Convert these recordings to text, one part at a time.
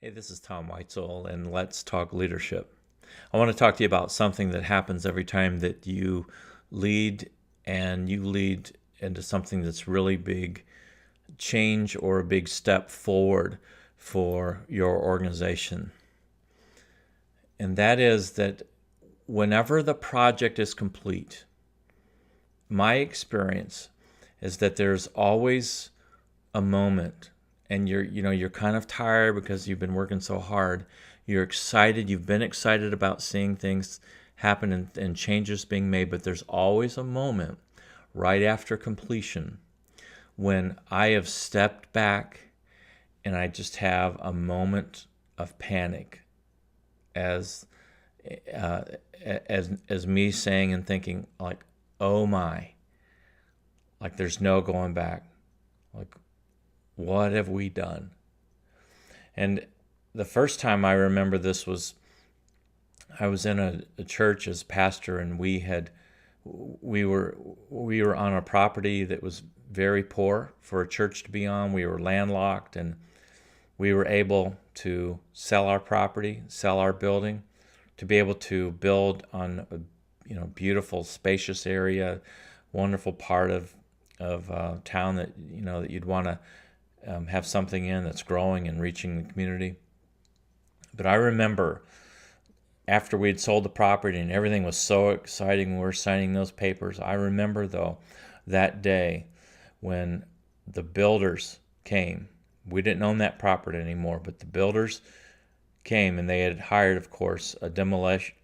Hey, this is Tom Weitzel, and let's talk leadership. I want to talk to you about something that happens every time that you lead, and you lead into something that's really big change or a big step forward for your organization. And that is that whenever the project is complete, my experience is that there's always a moment, and you're kind of tired because you've been working so hard. You're excited, you've been excited about seeing things happen and changes being made, but there's always a moment right after completion when I have stepped back and I just have a moment of panic, as uh, as me saying and thinking, like, oh my, like there's no going back, like, what have we done? And the first time I remember this was I was in a church as pastor, and we were on a property that was very poor for a church to be on. We were landlocked, and we were able to sell our property, sell our building, to be able to build on a beautiful, spacious area, wonderful part of town that that you'd want to have something in that's growing and reaching the community. But I remember after we'd sold the property and everything was so exciting, we were signing those papers. I remember, though, that day when the builders came. We didn't own that property anymore, but the builders came, and they had hired, of course, a demolition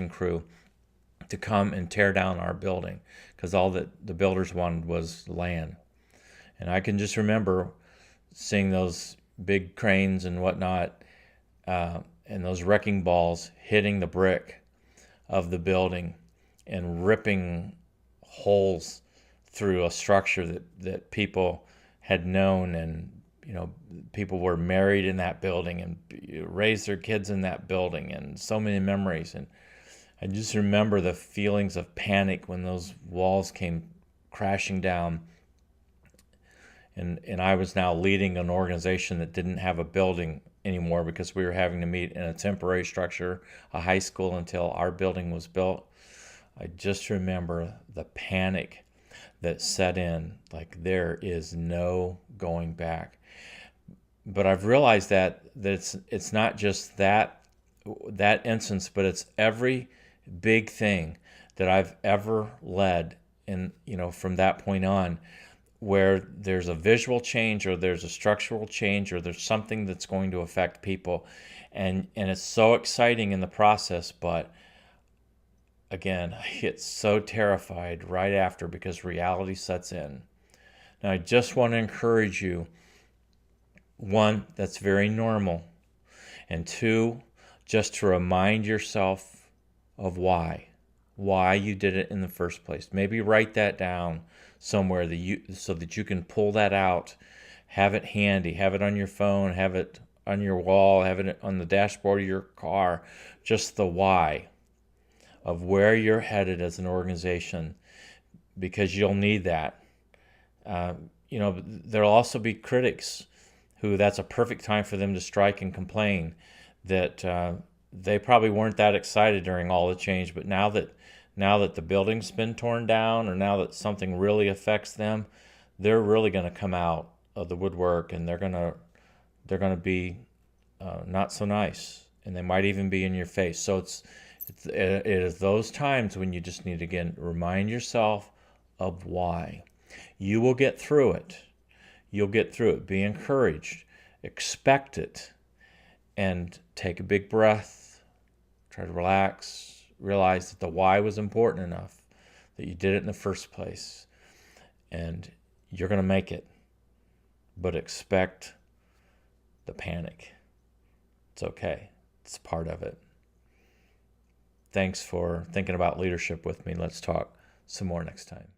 crew to come and tear down our building, because all that the builders wanted was land. And I can just remember seeing those big cranes and whatnot, and those wrecking balls hitting the brick of the building and ripping holes through a structure that people had known, and people were married in that building and raised their kids in that building, and so many memories. And I just remember the feelings of panic when those walls came crashing down. And I was now leading an organization that didn't have a building anymore because we were having to meet in a temporary structure, a high school, until our building was built. I just remember the panic that set in, like there is no going back. But I've realized that it's not just that instance, but it's every big thing that I've ever led, and from that point on, where there's a visual change or there's a structural change or there's something that's going to affect people, and it's so exciting in the process, but again, I get so terrified right after because reality sets in. Now, I just want to encourage you, one, that's very normal, and two, just to remind yourself of why you did it in the first place. Maybe write that down somewhere so that you can pull that out, have it handy, have it on your phone, have it on your wall, have it on the dashboard of your car. Just the why of where you're headed as an organization, because you'll need that. There'll also be critics who that's a perfect time for them to strike and complain that they probably weren't that excited during all the change, but now that the building's been torn down, or now that something really affects them, they're really going to come out of the woodwork, and they're going to be not so nice, and they might even be in your face. So it is those times when you just need to, again, remind yourself of why. You will get through it. You'll get through it. Be encouraged. Expect it. And take a big breath. Try to relax. Realize that the why was important enough that you did it in the first place. And you're going to make it. But expect the panic. It's okay. It's part of it. Thanks for thinking about leadership with me. Let's talk some more next time.